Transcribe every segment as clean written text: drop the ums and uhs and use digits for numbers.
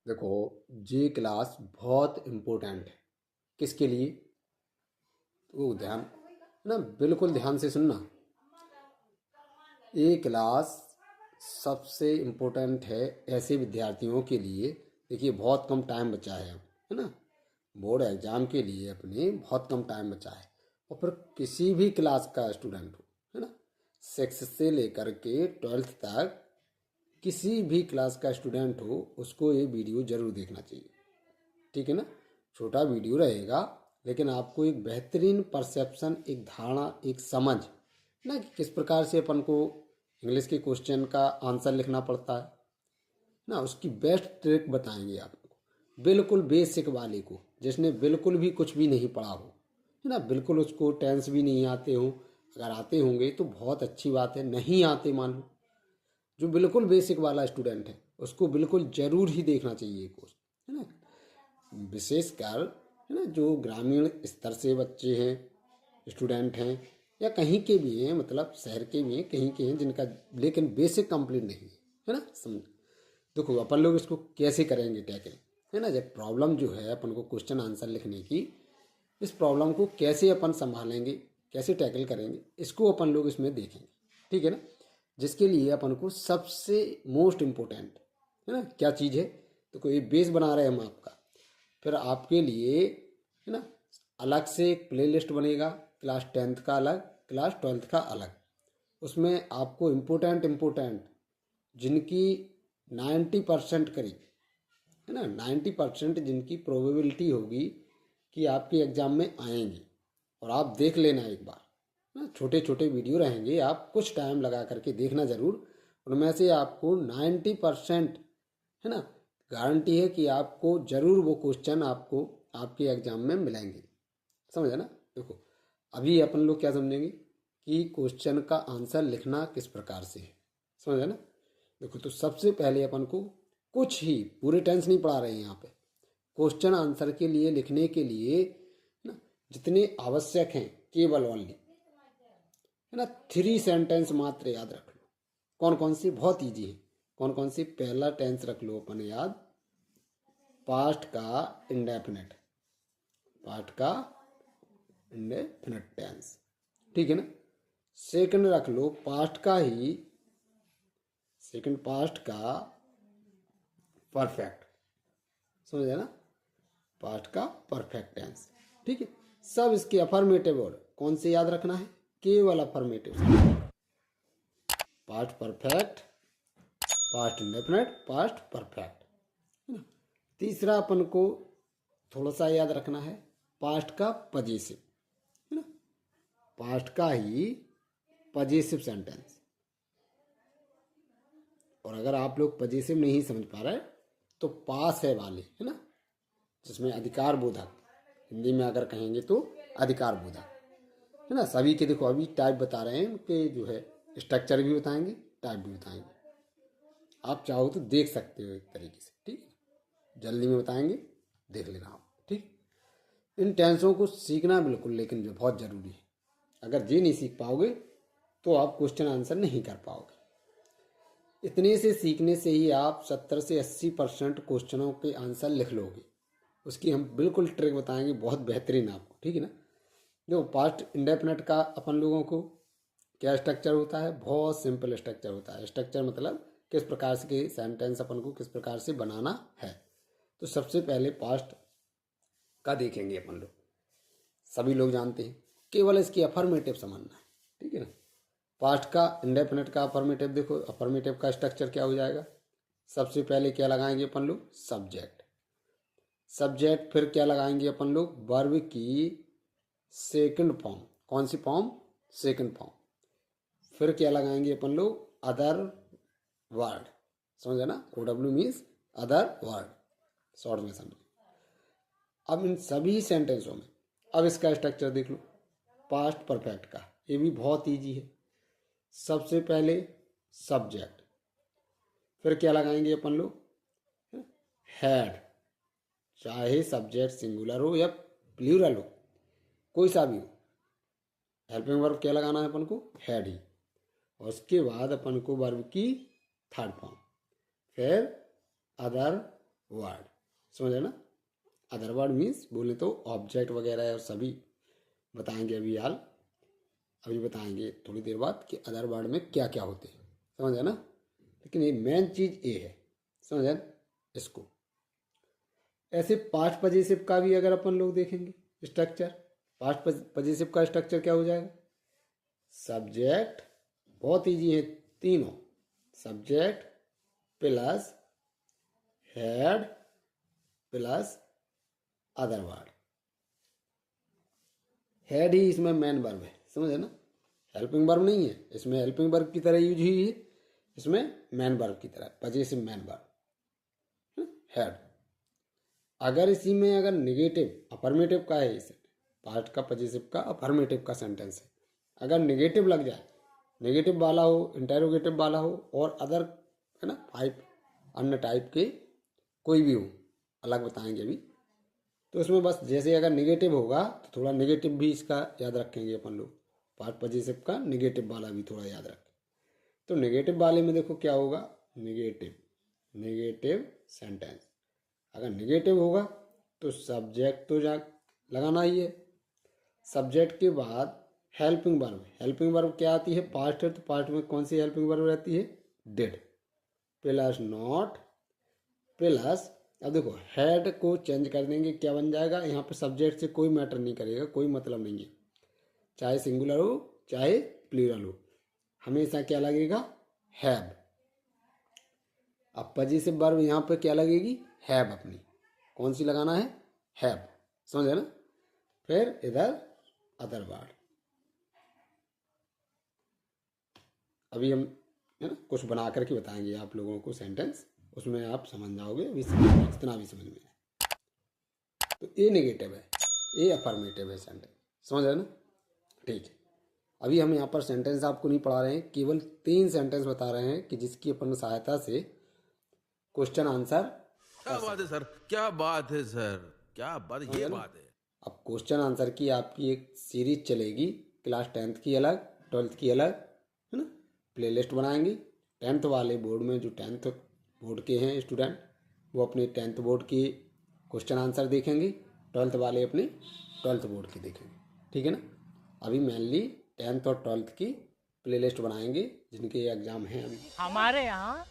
देखो, ये क्लास बहुत इम्पोर्टेंट है। किसके लिए? तो ध्यान ना, बिल्कुल ध्यान से सुनना। ये क्लास सबसे इम्पोर्टेंट है ऐसे विद्यार्थियों के लिए। देखिए, बहुत कम टाइम बचा है अब, है ना। बोर्ड एग्जाम के लिए अपने बहुत कम टाइम बचा है। और फिर किसी भी क्लास का स्टूडेंट हो, है ना, 6 से लेकर के 12th तक किसी भी क्लास का स्टूडेंट हो, उसको ये वीडियो ज़रूर देखना चाहिए। ठीक है ना। छोटा वीडियो रहेगा, लेकिन आपको एक बेहतरीन परसेप्शन, एक धारणा, एक समझ ना कि किस प्रकार से अपन को इंग्लिश के क्वेश्चन का आंसर लिखना पड़ता है ना, उसकी बेस्ट ट्रिक बताएंगे आपको, बिल्कुल बेसिक वाले को, जिसने बिल्कुल भी कुछ भी नहीं पढ़ा हो, है ना, बिल्कुल उसको टेंस भी नहीं आते हो। अगर आते होंगे तो बहुत अच्छी बात है, नहीं आते मान लो, जो बिल्कुल बेसिक वाला स्टूडेंट है उसको बिल्कुल ज़रूर ही देखना चाहिए कोर्स, है ना। विशेषकर, है ना, जो ग्रामीण स्तर से बच्चे हैं, स्टूडेंट हैं, या कहीं के भी हैं, मतलब शहर के भी हैं, कहीं के हैं जिनका लेकिन बेसिक कंप्लीट नहीं है ना। समझ। देखो, अपन लोग इसको कैसे करेंगे टैकल, है ना। जब प्रॉब्लम जो है अपन को क्वेश्चन आंसर लिखने की, इस प्रॉब्लम को कैसे अपन संभालेंगे, कैसे टैकल करेंगे, इसको अपन लोग इसमें देखेंगे। ठीक है ना। जिसके लिए अपन को सबसे मोस्ट इम्पोर्टेंट, है ना, क्या चीज़ है, तो कोई बेस बना रहे हैं हम आपका। फिर आपके लिए, है ना, अलग से एक प्ले लिस्ट बनेगा, क्लास 10th का अलग, क्लास 12th का अलग। उसमें आपको इम्पोर्टेंट जिनकी 90% करीब, है ना, 90% जिनकी प्रोबेबिलिटी होगी कि आपके एग्ज़ाम में आएंगे, और आप देख लेना एक बार ना। छोटे छोटे वीडियो रहेंगे, आप कुछ टाइम लगा करके देखना ज़रूर। उनमें से आपको 90%, है ना, गारंटी है कि आपको ज़रूर वो क्वेश्चन आपको आपके एग्ज़ाम में मिलेंगे। समझे ना। देखो, अभी अपन लोग क्या समझेंगे कि क्वेश्चन का आंसर लिखना किस प्रकार से है। समझे ना। देखो, तो सबसे पहले अपन को कुछ ही, पूरे टेंस नहीं पढ़ा रहे हैं यहाँ पे, क्वेश्चन आंसर के लिए लिखने के लिए ना जितने आवश्यक हैं, केवल ओनली, है ना, 3 सेंटेंस मात्र याद रख लो। कौन कौन सी? बहुत ईजी है। कौन कौन सी? पहला टेंस रख लो अपन याद, पास्ट का इंडेफिनिट, पास्ट का इंडेफिनिट टेंस। ठीक है ना। सेकंड रख लो पास्ट का ही, सेकंड पास्ट का परफेक्ट। समझे ना। पास्ट का परफेक्ट टेंस। ठीक है। सब इसके अफर्मेटिव वर्ड कौन से याद रखना है? केवल affirmative. Past perfect, past indefinite, past perfect, है ना। तीसरा अपन को थोड़ा सा याद रखना है, पास्ट का पजेसिव, है ना, पास्ट का ही पजेसिव सेंटेंस। और अगर आप लोग पजेसिव नहीं समझ पा रहे तो पास है वाले, है ना, जिसमें अधिकार बोधक, हिंदी में अगर कहेंगे तो अधिकार बोधक, है ना। सभी के देखो अभी टाइप बता रहे हैं, उनके जो है स्ट्रक्चर भी बताएंगे, टाइप भी बताएंगे। आप चाहो तो देख सकते हो एक तरीके से। ठीक है, जल्दी में बताएंगे, देख लेना आप। ठीक। इन टेंसों को सीखना बिल्कुल, लेकिन जो बहुत ज़रूरी है। अगर ये नहीं सीख पाओगे तो आप क्वेश्चन आंसर नहीं कर पाओगे। इतने से सीखने से ही आप 70 से 80% क्वेश्चनों के आंसर लिख लोगे। उसकी हम बिल्कुल ट्रिक बताएंगे, बहुत बेहतरीन आपको। ठीक है ना। जो पास्ट इंडेफिनिट का अपन लोगों को क्या स्ट्रक्चर होता है? बहुत सिंपल स्ट्रक्चर होता है। स्ट्रक्चर मतलब किस प्रकार से के सेंटेंस अपन को किस प्रकार से बनाना है। तो सबसे पहले पास्ट का देखेंगे अपन लोग, सभी लोग जानते हैं, केवल इसकी अफर्मेटिव समझना है। ठीक है ना। पास्ट का इंडेफिनिट का अफर्मेटिव देखो, अफर्मेटिव का स्ट्रक्चर क्या हो जाएगा? सबसे पहले क्या लगाएंगे अपन लोग? सब्जेक्ट। सब्जेक्ट, फिर क्या लगाएंगे अपन लोग? वर्ब की सेकंड फॉर्म। कौन सी फॉर्म? Second form. फिर क्या लगाएंगे अपन लोग? Other word. समझे ना। OW means other word, short में समझे। अब इन सभी सेंटेंसों में अब इसका स्ट्रक्चर देख लो, पास्ट परफेक्ट का। ये भी बहुत इजी है। सबसे पहले सब्जेक्ट, फिर क्या लगाएंगे अपन लोग? हैड। चाहे सब्जेक्ट सिंगुलर हो या प्लूरल हो, कोई सा भी हो, हेल्पिंग वर्ब क्या लगाना है अपन को? Had he. और उसके बाद अपन को वर्ब की थर्ड फॉर्म, फिर अदर वर्ड, समझे ना। अदर वर्ड मीन्स बोले तो ऑब्जेक्ट वगैरह और सभी बताएंगे अभी बताएंगे थोड़ी देर बाद कि अदर वर्ड में क्या क्या होते हैं, समझे ना। लेकिन ये मेन चीज़ ये है, समझे इसको। ऐसे पास्ट पजेसिव का भी अगर अपन लोग देखेंगे स्ट्रक्चर, पास्ट पजेसिव का स्ट्रक्चर क्या हो जाएगा, सब्जेक्ट, बहुत ईजी है तीनों, subject plus head plus other word. Head ही इसमें मेन वर्ब है, समझे ना, हेल्पिंग वर्ब नहीं है इसमें, हेल्पिंग वर्ब की तरह यूज हुई है, इसमें मेन वर्ब की तरह, पजेसिव मेन वर्ब हेड। अगर इसी में अगर निगेटिव अफर्मेटिव का है, इसे पास्ट का पजेसिव का अफर्मेटिव का सेंटेंस है, अगर निगेटिव लग जाए, नेगेटिव वाला हो, इंटेरोगेटिव वाला हो और अदर है ना 5 अन्य टाइप के कोई भी हो, अलग बताएंगे अभी, तो उसमें बस जैसे अगर निगेटिव होगा तो थोड़ा निगेटिव भी इसका याद रखेंगे अपन लोग, पास्ट पजेसिव का निगेटिव वाला भी थोड़ा याद रखें। तो नेगेटिव वाले में देखो क्या होगा, नेगेटिव सेंटेंस, अगर नेगेटिव होगा तो सब्जेक्ट तो जा लगाना ही है, सब्जेक्ट के बाद हेल्पिंग वर्ब, हेल्पिंग वर्ब क्या आती है, पास्ट है तो पास्ट में कौन सी हेल्पिंग वर्ब रहती है, डिड प्लस नॉट प्लस, अब देखो हेड को चेंज कर देंगे, क्या बन जाएगा, यहाँ पे सब्जेक्ट से कोई मैटर नहीं करेगा, कोई मतलब नहीं है, चाहे सिंगुलर हो चाहे प्लूरल हो, हमेशा क्या लगेगा, हैव। अब पजेसिव वर्ब यहाँ पे क्या लगेगी, हैव, अपनी कौन सी लगाना है, हैव, समझे ना। फिर इधर अदर वर्ड, अभी हम है ना कुछ बना करके बताएंगे आप लोगों को सेंटेंस, उसमें आप समझ जाओगे, अभी जितना भी समझ में है। तो ये नेगेटिव है, ये अफर्मेटिव है सेंटेंस, समझ रहे ना, ठीक है। अभी हम यहाँ पर सेंटेंस आपको नहीं पढ़ा रहे हैं, केवल 3 सेंटेंस बता रहे हैं कि जिसकी अपन सहायता से क्वेश्चन आंसर क्या बात है सर, क्या बात है सर, क्या बात, ये बात है। अब क्वेश्चन आंसर की आपकी एक सीरीज चलेगी, क्लास 10th की अलग, 12th की अलग, है ना, प्लेलिस्ट बनाएंगे। 10th वाले बोर्ड में जो 10th बोर्ड के हैं स्टूडेंट, वो अपने 10th बोर्ड की क्वेश्चन आंसर देखेंगे, 12th वाले अपने 12th बोर्ड की देखेंगे, ठीक है ना। अभी मेनली 10th और 12th की प्लेलिस्ट बनाएंगे जिनके एग्ज़ाम हैं अभी, हमारे यहाँ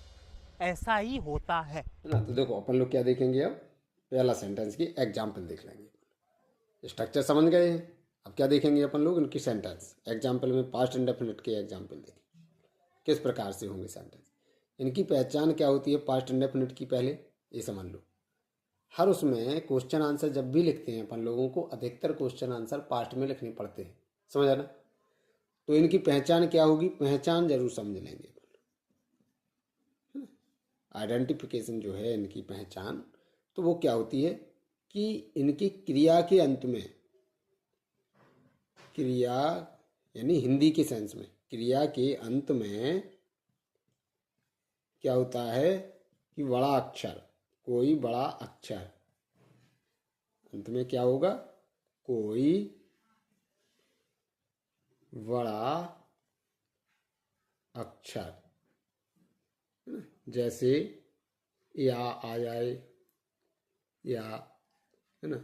ऐसा ही होता है ना। तो देखो अपन लोग क्या देखेंगे, अब पहला सेंटेंस की एग्जाम्पल देख लेंगे, स्ट्रक्चर समझ गए हैं। अब क्या देखेंगे अपन लोग, उनकी सेंटेंस एग्जाम्पल में पास्ट इंडेफिनिट के एग्जाम्पल देखेंगे, किस प्रकार से होंगे सेंटेंस, इनकी पहचान क्या होती है पास्ट इंडेफिनिट की, पहले ये समझ लो। हर उसमें क्वेश्चन आंसर जब भी लिखते हैं अपन लोगों को, अधिकतर क्वेश्चन आंसर पास्ट में लिखने पड़ते हैं, समझ ना। तो इनकी पहचान क्या होगी, पहचान जरूर समझ लेंगे, आइडेंटिफिकेशन जो है इनकी पहचान, तो वो क्या होती है कि इनकी क्रिया के अंत में, क्रिया यानी हिंदी के सेंस में, क्रिया के अंत में क्या होता है कि बड़ा अक्षर, कोई बड़ा अक्षर, अंत में क्या होगा, कोई बड़ा अक्षर, जैसे या आ जाए, या है ना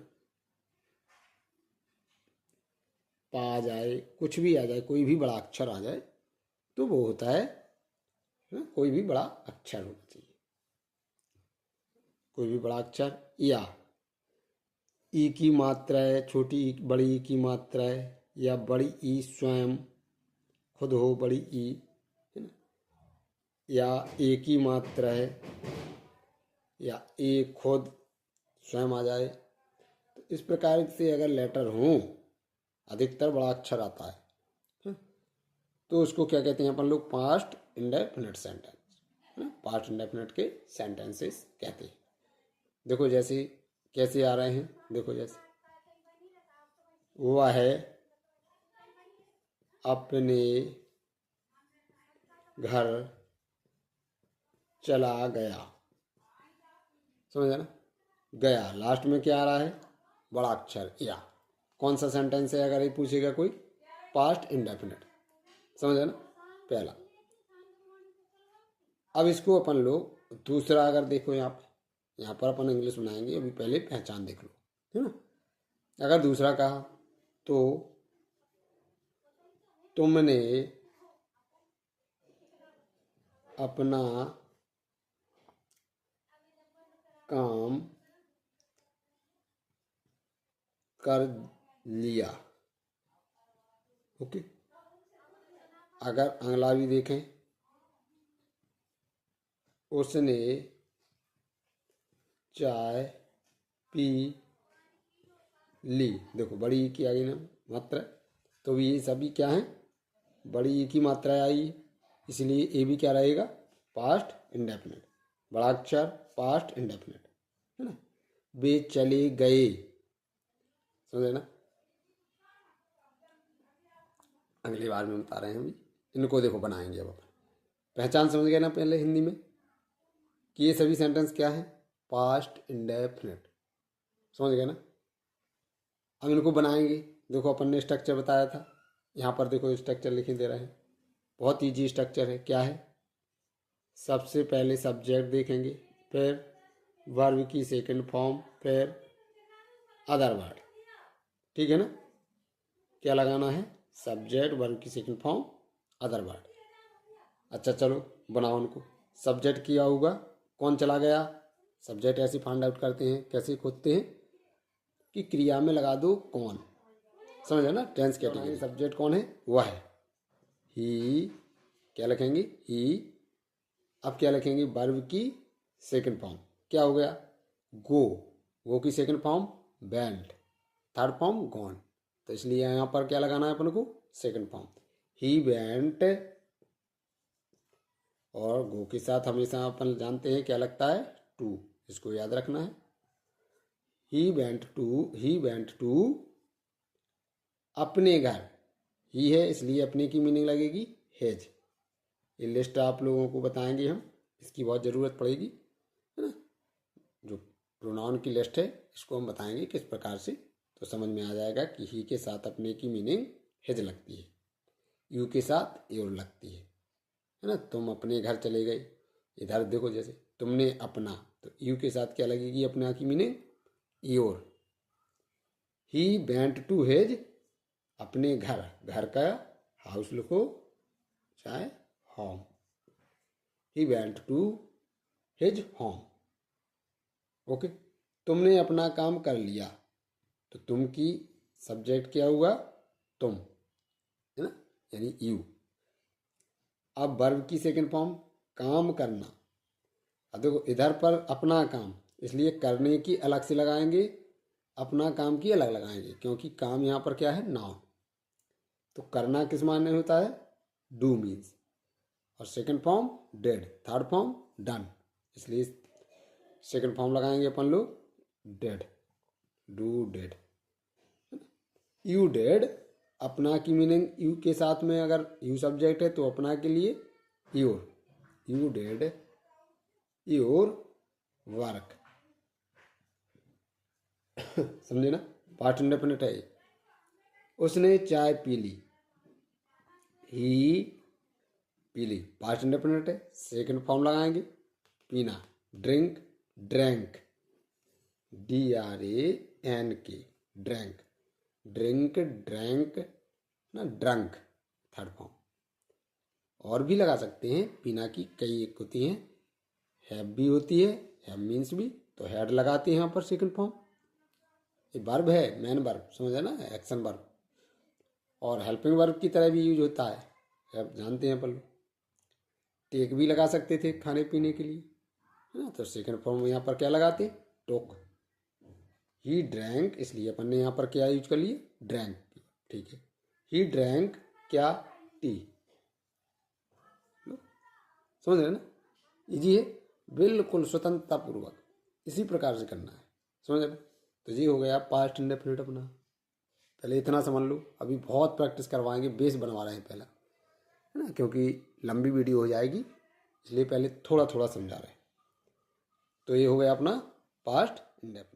पा आ जाए, कुछ भी आ जाए, कोई भी बड़ा अक्षर आ जाए तो वो होता है ना, कोई भी बड़ा अक्षर होना चाहिए, कोई भी बड़ा अक्षर। या ई की मात्रा है, छोटी ई बड़ी ई की मात्रा है, या बड़ी ई स्वयं खुद हो, बड़ी ई है ना, या ए की मात्रा है, या ए खुद स्वयं आ जाए। तो इस प्रकार से अगर लेटर हों, अधिकतर बड़ा अक्षर आता है, तो उसको क्या कहते हैं अपन लोग, past indefinite sentence, past indefinite के सेंटेंसेस कहते हैं। देखो जैसे कैसे आ रहे हैं, देखो जैसे वह है अपने घर चला गया, समझे ना, गया लास्ट में क्या आ रहा है, बड़ा अक्षर या। कौन सा सेंटेंस है अगर ये पूछेगा कोई, पास्ट इंडेफिनिट, समझे ना, पहला। अब इसको अपन लोग दूसरा अगर देखो यहाँ पे, यहाँ पर अपन इंग्लिश बनाएंगे, अभी पहले पहचान देख लो, है ना। अगर दूसरा कहा तो तुमने अपना काम कर लिया। ओके। अगर अगला भी देखें, उसने चाय पी ली। देखो बड़ी ई की आई ना मात्रा, तो ये सभी क्या है, बड़ी ई की मात्रा आई, इसलिए ये भी क्या रहेगा, पास्ट इंडेफिनिट, बड़ा अक्षर पास्ट इंडेफिनिट, है ना। वे चले गए, समझे ना। अगली बार में बता रहे हैं अभी, इनको देखो बनाएंगे अब अपन। पहचान समझ गए ना पहले हिंदी में कि ये सभी सेंटेंस क्या है, पास्ट इंडेफिनिट, समझ गए ना। अब इनको बनाएंगे। देखो अपन ने स्ट्रक्चर बताया था, यहाँ पर देखो स्ट्रक्चर लिखे दे रहे हैं, बहुत ईजी स्ट्रक्चर है। क्या है, सबसे पहले सब्जेक्ट देखेंगे, फिर वर्ब की सेकंड फॉर्म, फिर अदर वर्ड, ठीक है ना। क्या लगाना है, सब्जेक्ट, वर्ब की सेकंड फॉर्म, अदर वर्ड। अच्छा चलो बनाओ उनको। सब्जेक्ट किया होगा, कौन चला गया, सब्जेक्ट ऐसे फाइंड आउट करते हैं, कैसे खोजते हैं कि क्रिया में लगा दो कौन, समझ ना। टेंस कैटेगरी सब्जेक्ट कौन है, वह है ही, क्या लिखेंगे ही। अब क्या लिखेंगे, वर्ब की सेकंड फॉर्म, क्या हो गया गो, गो की second form went, third form gone, तो इसलिए यहाँ पर क्या लगाना है अपन को, सेकंड फॉर्म ही वेंट। और गो के साथ हमेशा अपन जानते हैं क्या लगता है, टू, इसको याद रखना है। ही वेंट टू अपने घर, ही है इसलिए अपने की मीनिंग लगेगी हेज। ये लिस्ट आप लोगों को बताएंगे हम, इसकी बहुत ज़रूरत पड़ेगी, है ना। जो प्रोनाउन की लिस्ट है इसको हम बताएंगे किस प्रकार से, तो समझ में आ जाएगा कि ही के साथ अपने की मीनिंग हेज लगती है, यू के साथ योर लगती है ना। तुम अपने घर चले गए, इधर देखो जैसे तुमने अपना, तो यू के साथ क्या लगेगी अपना की meaning, your. He went to his, अपने घर, घर का हाउस लिखो चाहे home, he went to his home. Okay. तुमने अपना काम कर लिया, तो तुम की सब्जेक्ट क्या हुआ, तुम, है ना, यानी यू। अब वर्ब की सेकंड फॉर्म काम करना। अब देखो इधर पर अपना काम, इसलिए करने की अलग से लगाएंगे, अपना काम की अलग लगाएंगे, क्योंकि काम यहाँ पर क्या है, नाउन। तो करना किस मायने में होता है, डू मीन्स, और second form dead, third form done, इसलिए सेकंड फॉर्म लगाएंगे अपन लोग dead, do dead. You dead, अपना की मीनिंग यू के साथ में अगर यू सब्जेक्ट है तो अपना के लिए your, you dead your work, समझे ना, पास्ट इंडेफिनिट है। उसने चाय पी ली, ही पी ली, पास्ट इंडेफिनिट है, सेकंड फॉर्म लगाएंगे पीना, drink drank, DRANK drank, drink drank ना, ड्रंक थर्ड फॉर्म। और भी लगा सकते हैं, पीना की कई एक होती हैं, हैव भी होती है, हैव मीन्स भी, तो हैड लगाते हैं यहाँ पर सेकंड फॉर्म। ये वर्ब है, मेन वर्ब, समझे ना, एक्शन वर्ब, और हेल्पिंग वर्ब की तरह भी यूज होता है, हैव जानते हैं अपन लोग। टेक भी लगा सकते थे खाने पीने के लिए, है ना, तो सेकंड फॉर्म यहाँ पर क्या लगाते, टोक। ही ड्रैंक, इसलिए अपन ने यहाँ पर क्या यूज कर लिए, ड्रैंक, ठीक है। ही ड्रैंक क्या, टी, समझ रहे ना, इजी है, बिल्कुल स्वतंत्रता पूर्वक इसी प्रकार से करना है, समझ रहे। तो ये हो गया पास्ट इंडेफिनिट अपना। पहले इतना समझ लो, अभी बहुत प्रैक्टिस करवाएंगे, बेस बनवा रहे हैं पहला, है ना, क्योंकि लंबी वीडियो हो जाएगी, इसलिए पहले थोड़ा थोड़ा समझा रहे हैं। तो ये हो गया अपना पास्ट इंडेफिनिट।